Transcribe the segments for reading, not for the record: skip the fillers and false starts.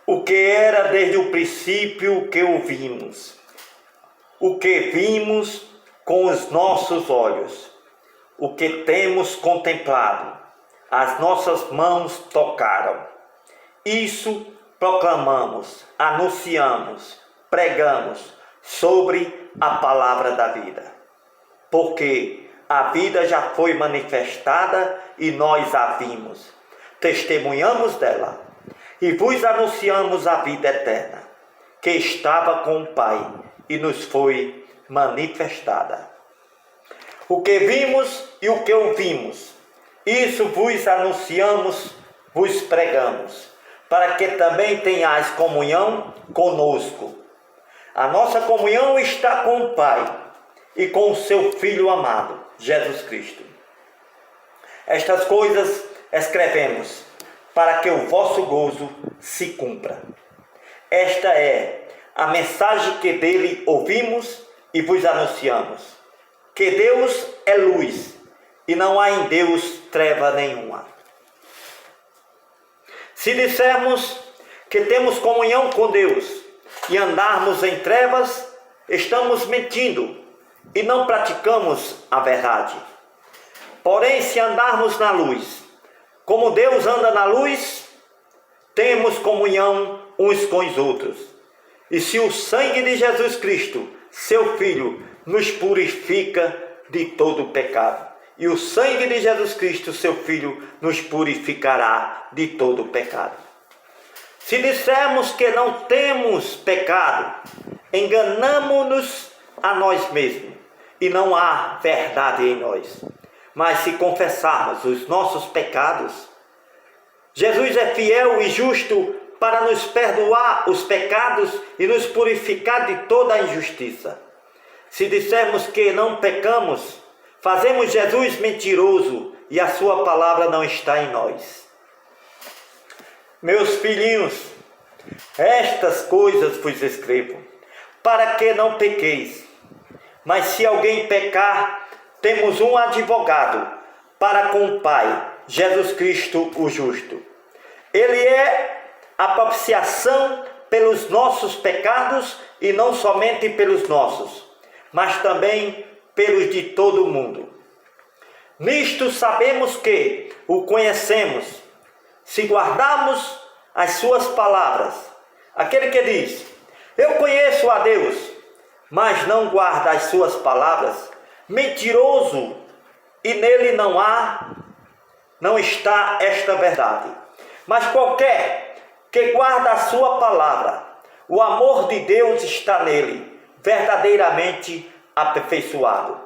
o que era desde o princípio, o que ouvimos, o que vimos com os nossos olhos, o que temos contemplado, as nossas mãos tocaram. Isso proclamamos, anunciamos, pregamos sobre a palavra da vida. Porque a vida já foi manifestada e nós a vimos, testemunhamos dela e vos anunciamos a vida eterna, que estava com o Pai e nos foi manifestada. O que vimos e o que ouvimos, isso vos anunciamos, vos pregamos, para que também tenhais comunhão conosco. A nossa comunhão está com o Pai e com o seu Filho amado, Jesus Cristo. Estas coisas escrevemos para que o vosso gozo se cumpra. Esta é a mensagem que dele ouvimos e vos anunciamos, que Deus é luz e não há em Deus treva nenhuma. Se dissermos que temos comunhão com Deus e andarmos em trevas, estamos mentindo e não praticamos a verdade. Porém, se andarmos na luz, como Deus anda na luz, temos comunhão uns com os outros. E se o sangue de Jesus Cristo, seu Filho, nos purifica de todo pecado, e o sangue de Jesus Cristo, seu Filho, nos purificará de todo pecado. Se dissermos que não temos pecado, enganamo-nos a nós mesmos, e não há verdade em nós. Mas se confessarmos os nossos pecados, Jesus é fiel e justo para nos perdoar os pecados e nos purificar de toda a injustiça. Se dissermos que não pecamos, fazemos Jesus mentiroso e a sua palavra não está em nós. Meus filhinhos, estas coisas vos escrevo, para que não pequeis. Mas se alguém pecar, temos um advogado para com o Pai, Jesus Cristo o justo. Ele é a propiciação pelos nossos pecados, e não somente pelos nossos, mas também pelos de todo o mundo. Nisto sabemos que o conhecemos, se guardarmos as suas palavras. Aquele que diz, eu conheço a Deus, mas não guarda as suas palavras, mentiroso, e nele não está esta verdade. Mas qualquer que guarda a sua palavra, o amor de Deus está nele, verdadeiramente aperfeiçoado.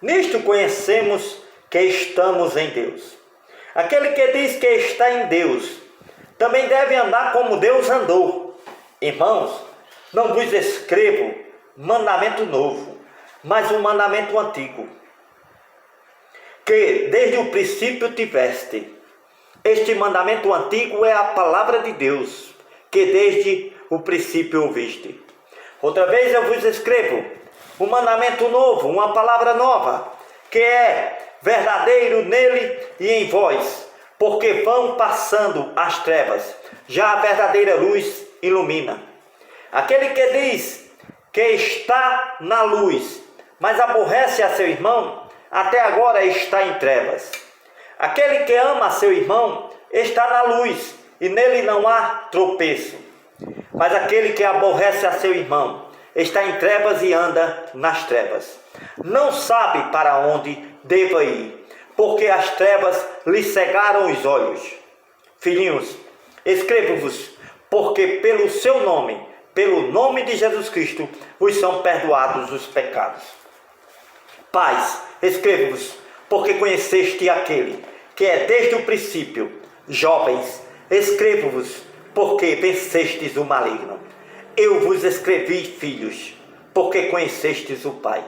Nisto conhecemos que estamos em Deus. Aquele que diz que está em Deus, também deve andar como Deus andou. Irmãos, não vos escrevo mandamento novo, mas um mandamento antigo, que desde o princípio tiveste. Este mandamento antigo é a palavra de Deus, que desde o princípio ouviste. Outra vez eu vos escrevo um mandamento novo, uma palavra nova, que é verdadeiro nele e em vós, porque vão passando as trevas, já a verdadeira luz ilumina. Aquele que diz que está na luz, mas aborrece a seu irmão, até agora está em trevas. Aquele que ama a seu irmão está na luz, e nele não há tropeço. Mas aquele que aborrece a seu irmão está em trevas e anda nas trevas. Não sabe para onde deva ir, porque as trevas lhe cegaram os olhos. Filhinhos, escrevo-vos, porque pelo seu nome, pelo nome de Jesus Cristo, vos são perdoados os pecados. Pais, escrevo-vos, porque conheceste aquele que é desde o princípio. Jovens, escrevo-vos, porque vencestes o maligno. Eu vos escrevi, filhos, porque conhecestes o Pai.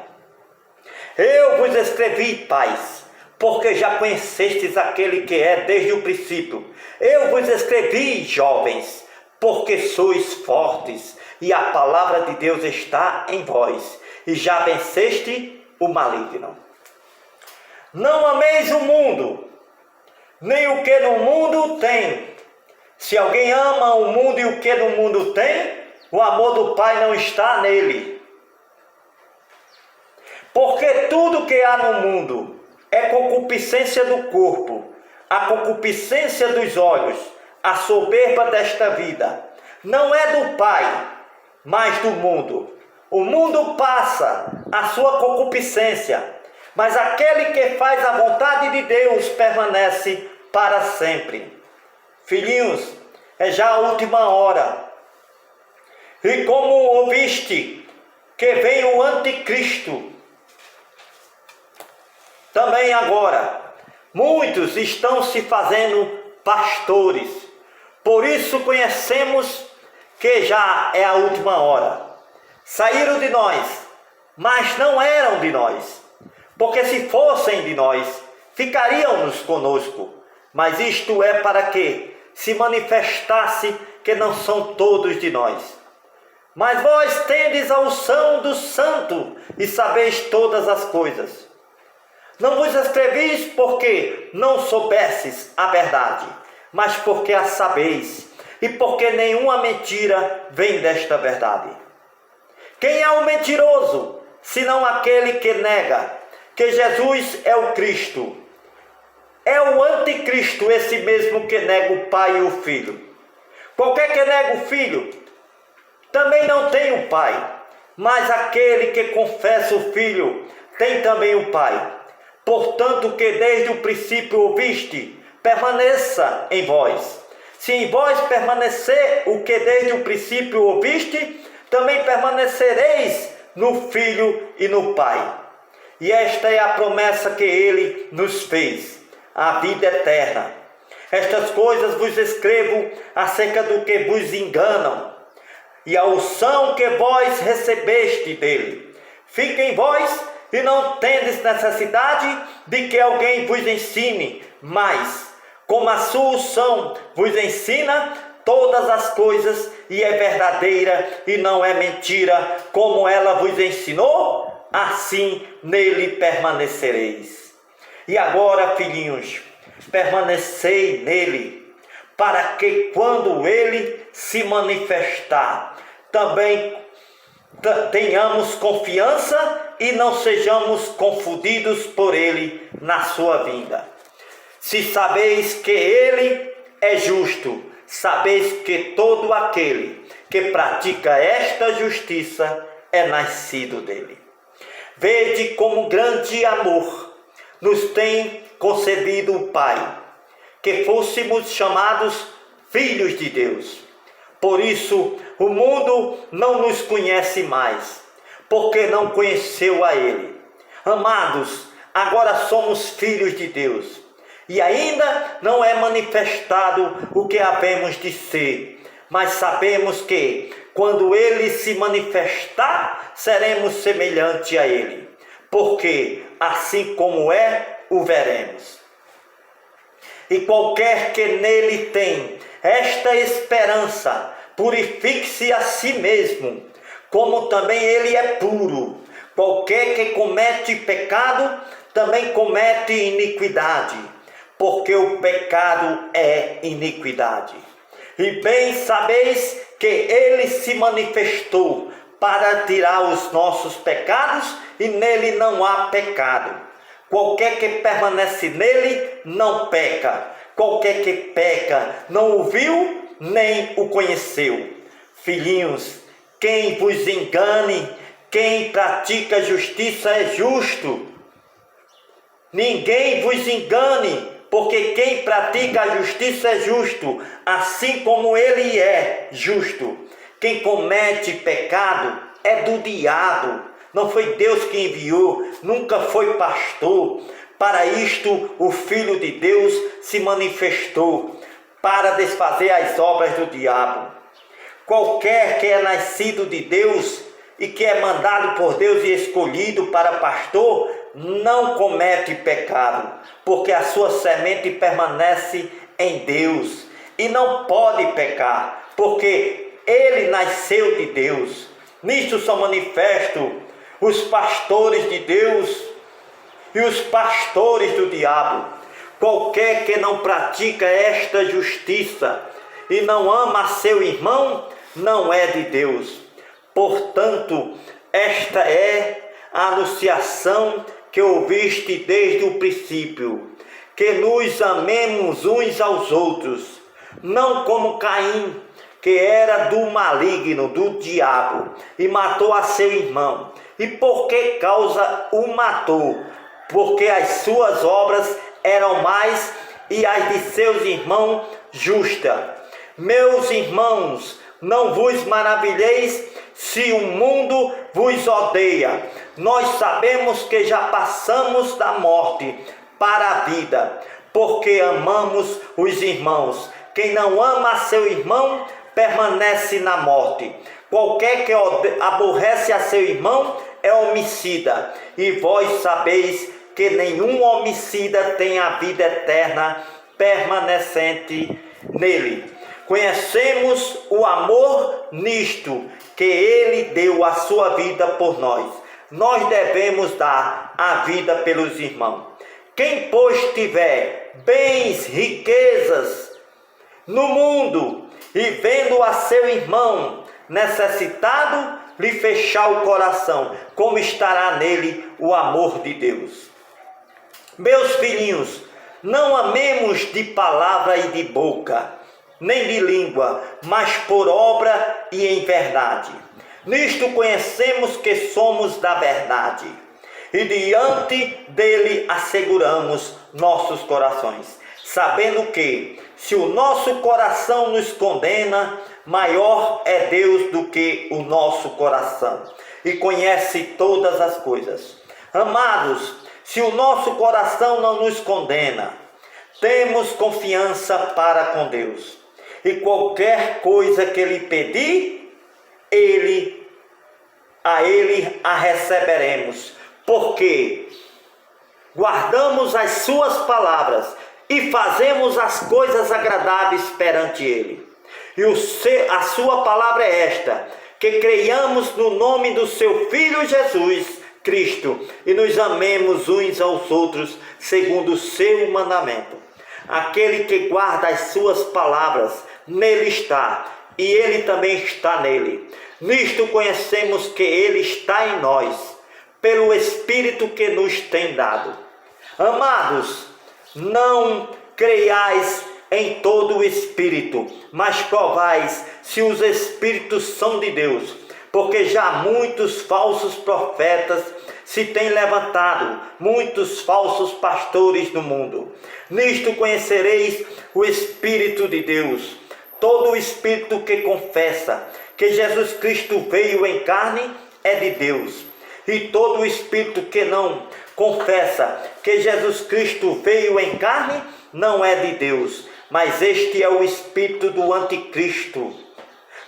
Eu vos escrevi, pais, porque já conhecestes aquele que é desde o princípio. Eu vos escrevi, jovens, porque sois fortes, e a palavra de Deus está em vós, e já venceste o maligno. Não ameis o mundo, nem o que no mundo tem. Se alguém ama o mundo e o que no mundo tem, o amor do Pai não está nele. Porque tudo que há no mundo é concupiscência do corpo, a concupiscência dos olhos, a soberba desta vida. Não é do Pai, mas do mundo. O mundo passa, a sua concupiscência, mas aquele que faz a vontade de Deus permanece para sempre. Filhinhos, é já a última hora. E como ouviste que vem o anticristo, também agora, muitos estão se fazendo pastores. Por isso conhecemos que já é a última hora. Saíram de nós, mas não eram de nós. Porque se fossem de nós, ficariam-nos conosco. Mas isto é para que se manifestasse que não são todos de nós. Mas vós tendes a unção do Santo e sabeis todas as coisas. Não vos escrevis porque não soubesses a verdade, mas porque a sabeis, e porque nenhuma mentira vem desta verdade. Quem é o mentiroso, senão aquele que nega que Jesus é o Cristo? É o anticristo, esse mesmo que nega o Pai e o Filho. Qualquer que nega o Filho, também não tem o Pai, mas aquele que confessa o Filho, tem também o Pai. Portanto, que desde o princípio ouviste, permaneça em vós. Se em vós permanecer o que desde o princípio ouviste, também permanecereis no Filho e no Pai. E esta é a promessa que Ele nos fez, a vida eterna. Estas coisas vos escrevo acerca do que vos enganam, e a unção que vós recebeste dele. Fique em vós e não tendes necessidade de que alguém vos ensine, mas, como a sua unção vos ensina todas as coisas, e é verdadeira e não é mentira, como ela vos ensinou, assim nele permanecereis. E agora, filhinhos, permanecei nele, para que quando ele se manifestar, também tenhamos confiança e não sejamos confundidos por ele na sua vinda. Se sabeis que ele é justo, sabeis que todo aquele que pratica esta justiça é nascido dele. Vede como grande amor nos tem concedido o Pai, que fôssemos chamados filhos de Deus. Por isso, o mundo não nos conhece mais, porque não conheceu a Ele. Amados, agora somos filhos de Deus, e ainda não é manifestado o que havemos de ser, mas sabemos que, quando Ele se manifestar, seremos semelhantes a Ele, porque, assim como é, o veremos. E qualquer que nele tem esta esperança, purifique-se a si mesmo, como também ele é puro. Qualquer que comete pecado, também comete iniquidade, porque o pecado é iniquidade. E bem sabeis que ele se manifestou para tirar os nossos pecados, e nele não há pecado. Qualquer que permanece nele não peca. Qualquer que peca não o viu nem o conheceu. Filhinhos, quem vos engane, quem pratica justiça é justo. Ninguém vos engane, porque quem pratica a justiça é justo, assim como ele é justo. Quem comete pecado é do diabo. Não foi Deus que enviou, nunca foi pastor. Para isto o Filho de Deus se manifestou, para desfazer as obras do diabo. Qualquer que é nascido de Deus e que é mandado por Deus e escolhido para pastor, não comete pecado, porque a sua semente permanece em Deus e não pode pecar, porque ele nasceu de Deus. Nisto são manifestos os pastores de Deus e os pastores do diabo. Qualquer que não pratica esta justiça e não ama seu irmão, não é de Deus. Portanto, esta é a anunciação que ouviste desde o princípio, que nos amemos uns aos outros, não como Caim, que era do maligno, do diabo, e matou a seu irmão. E por que causa o matou? Porque as suas obras eram mais e as de seus irmãos justas. Meus irmãos, não vos maravilheis se o mundo vos odeia. Nós sabemos que já passamos da morte para a vida, porque amamos os irmãos. Quem não ama seu irmão permanece na morte. Qualquer que aborrece a seu irmão é homicida. E vós sabeis que nenhum homicida tem a vida eterna permanecente nele. Conhecemos o amor nisto, que ele deu a sua vida por nós. Nós devemos dar a vida pelos irmãos. Quem, pois, tiver bens, riquezas no mundo, e vendo a seu irmão necessitado, lhe fechar o coração, como estará nele o amor de Deus? Meus filhinhos, não amemos de palavra e de boca, nem de língua, mas por obra e em verdade. Nisto conhecemos que somos da verdade, e diante dele asseguramos nossos corações, sabendo que, se o nosso coração nos condena, maior é Deus do que o nosso coração, e conhece todas as coisas. Amados, se o nosso coração não nos condena, temos confiança para com Deus. E qualquer coisa que Ele pedir, a Ele a receberemos, porque guardamos as suas palavras e fazemos as coisas agradáveis perante Ele. E a sua palavra é esta: que creiamos no nome do seu Filho Jesus Cristo e nos amemos uns aos outros segundo o seu mandamento. Aquele que guarda as suas palavras, nele está, e ele também está nele. Nisto conhecemos que ele está em nós, pelo Espírito que nos tem dado. Amados, não creiais em todo o Espírito, mas provais se os Espíritos são de Deus, porque já muitos falsos profetas se têm levantado, muitos falsos pastores no mundo. Nisto conhecereis o Espírito de Deus. Todo o Espírito que confessa que Jesus Cristo veio em carne é de Deus. E todo o Espírito que não confessa que Jesus Cristo veio em carne não é de Deus. Mas este é o espírito do anticristo,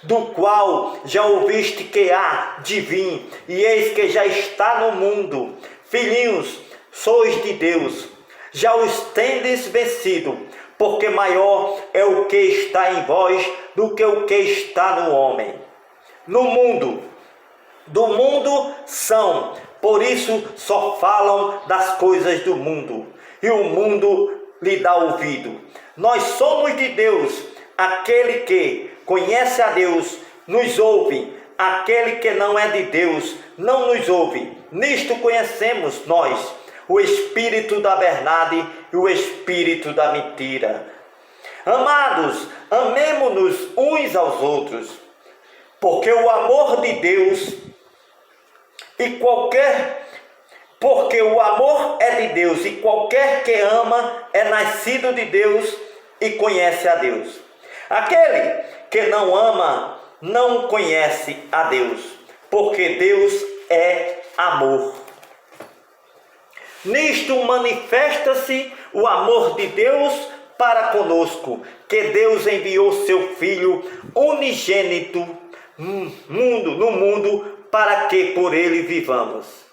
do qual já ouviste que há de vir, e eis que já está no mundo. Filhinhos, sois de Deus, já os tendes vencido, porque maior é o que está em vós do que o que está no homem. No mundo, do mundo são, por isso só falam das coisas do mundo, e o mundo lhe dá ouvido. Nós somos de Deus. Aquele que conhece a Deus nos ouve. Aquele que não é de Deus não nos ouve. Nisto conhecemos nós o espírito da verdade e o espírito da mentira. Amados, amemo-nos uns aos outros, porque o amor de Deus porque o amor é de Deus, e qualquer que ama é nascido de Deus e conhece a Deus. Aquele que não ama não conhece a Deus, porque Deus é amor. Nisto manifesta-se o amor de Deus para conosco, que Deus enviou seu Filho unigênito no mundo para que por ele vivamos.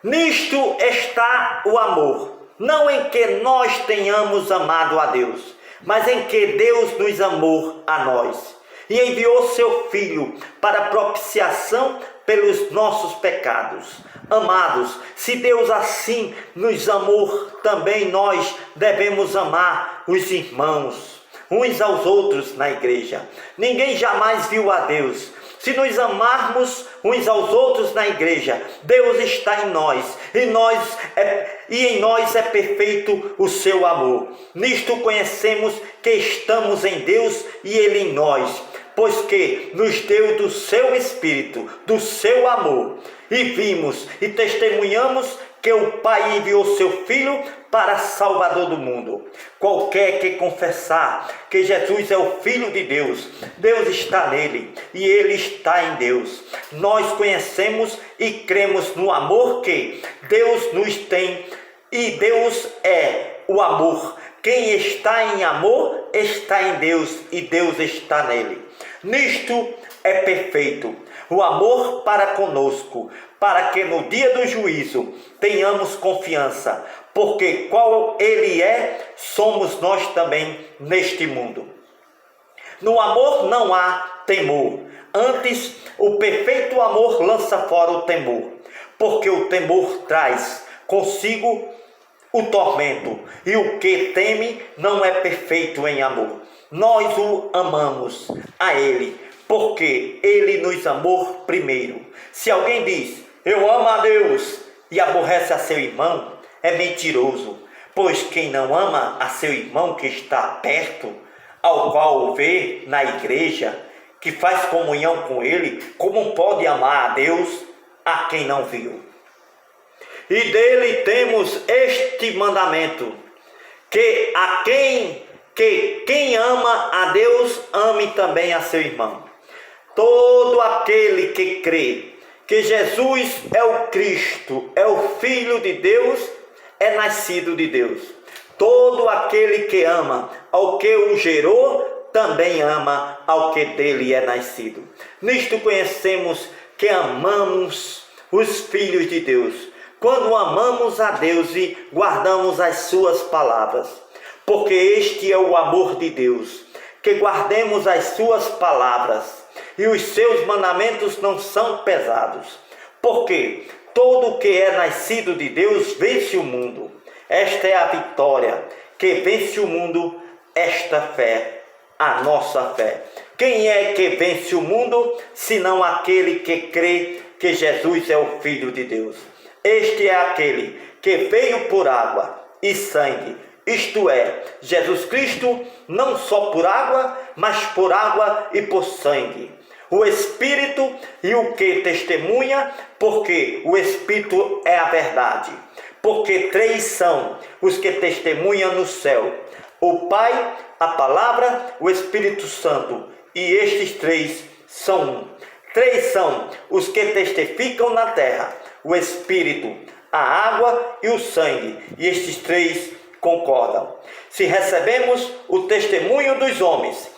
Nisto está o amor, não em que nós tenhamos amado a Deus, mas em que Deus nos amou a nós e enviou seu Filho para propiciação pelos nossos pecados. Amados, se Deus assim nos amou, também nós devemos amar os irmãos. uns aos outros na igreja. Ninguém jamais viu a Deus. Se nos amarmos uns aos outros na igreja, Deus está em nós, e em nós é perfeito o seu amor. Nisto conhecemos que estamos em Deus e Ele em nós, pois que nos deu do seu Espírito, do seu amor. E vimos e testemunhamos que o Pai enviou seu Filho para Salvador do mundo. Qualquer que confessar que Jesus é o Filho de Deus, Deus está nele e ele está em Deus. Nós conhecemos e cremos no amor que Deus nos tem, e Deus é o amor. Quem está em amor está em Deus e Deus está nele. Nisto é perfeito o amor para conosco, para que no dia do juízo tenhamos confiança, porque qual Ele é, somos nós também neste mundo. No amor não há temor, antes o perfeito amor lança fora o temor, porque o temor traz consigo o tormento, e o que teme não é perfeito em amor. Nós o amamos a Ele, porque Ele nos amou primeiro. Se alguém diz, eu amo a Deus, e aborrece a seu irmão, é mentiroso, pois quem não ama a seu irmão que está perto, ao qual o vê na igreja, que faz comunhão com ele, como pode amar a Deus a quem não viu? E dele temos este mandamento, que quem ama a Deus, ame também a seu irmão. Todo aquele que crê que Jesus é o Cristo, é o Filho de Deus, é nascido de Deus. Todo aquele que ama ao que o gerou, também ama ao que dele é nascido. Nisto conhecemos que amamos os filhos de Deus, quando amamos a Deus e guardamos as suas palavras. Porque este é o amor de Deus, que guardemos as suas palavras, e os seus mandamentos não são pesados. Porque todo o que é nascido de Deus vence o mundo. Esta é a vitória que vence o mundo, esta fé, a nossa fé. Quem é que vence o mundo, senão aquele que crê que Jesus é o Filho de Deus? Este é aquele que veio por água e sangue, isto é, Jesus Cristo, não só por água, mas por água e por sangue. O Espírito e o que testemunha, porque o Espírito é a verdade. Porque três são os que testemunham no céu: o Pai, a Palavra, o Espírito Santo. E estes três são um. Três são os que testificam na terra: o Espírito, a água e o sangue. E estes três concordam. Se recebemos o testemunho dos homens,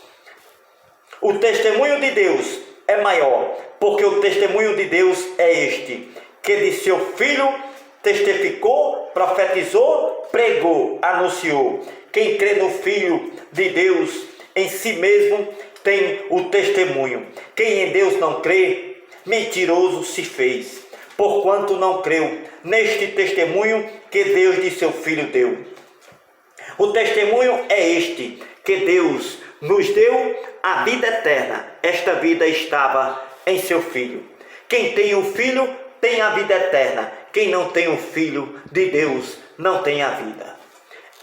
o testemunho de Deus é maior, porque o testemunho de Deus é este, que de seu Filho testificou, profetizou, pregou, anunciou. Quem crê no Filho de Deus, em si mesmo tem o testemunho. Quem em Deus não crê, mentiroso se fez, porquanto não creu neste testemunho que Deus de seu Filho deu. O testemunho é este, que Deus nos deu a vida eterna. Esta vida estava em seu Filho. Quem tem o Filho tem a vida eterna. Quem não tem o Filho de Deus não tem a vida.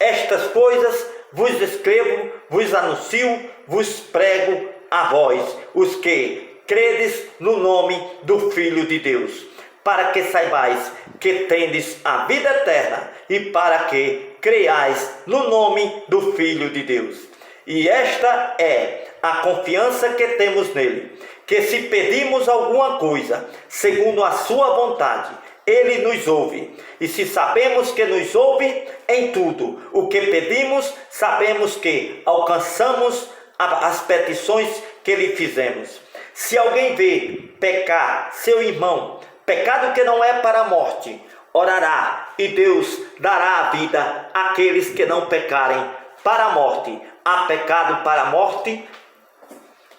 Estas coisas vos escrevo, vos anuncio, vos prego a vós, os que credes no nome do Filho de Deus, para que saibais que tendes a vida eterna e para que creiais no nome do Filho de Deus. E esta é a confiança que temos nele, que se pedimos alguma coisa, segundo a sua vontade, ele nos ouve. E se sabemos que nos ouve em tudo o que pedimos, sabemos que alcançamos as petições que lhe fizemos. Se alguém vê pecar seu irmão, pecado que não é para a morte, orará e Deus dará a vida àqueles que não pecarem para a morte. Há pecado para a morte,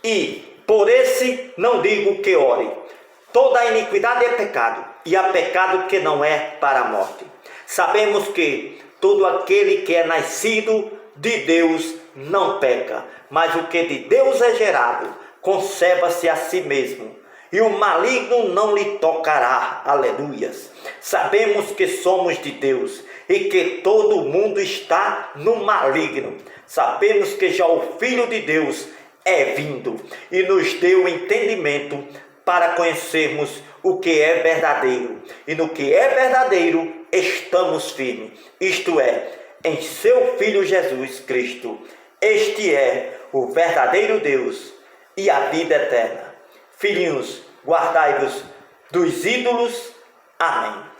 e por esse não digo que ore. Toda a iniquidade é pecado, e há pecado que não é para a morte. Sabemos que todo aquele que é nascido de Deus não peca, mas o que de Deus é gerado, conserva-se a si mesmo, e o maligno não lhe tocará. Aleluias. Sabemos que somos de Deus e que todo mundo está no maligno. Sabemos que já o Filho de Deus é vindo e nos deu entendimento para conhecermos o que é verdadeiro. E no que é verdadeiro estamos firmes, isto é, em seu Filho Jesus Cristo. Este é o verdadeiro Deus e a vida eterna. Filhinhos, guardai-vos dos ídolos. Amém.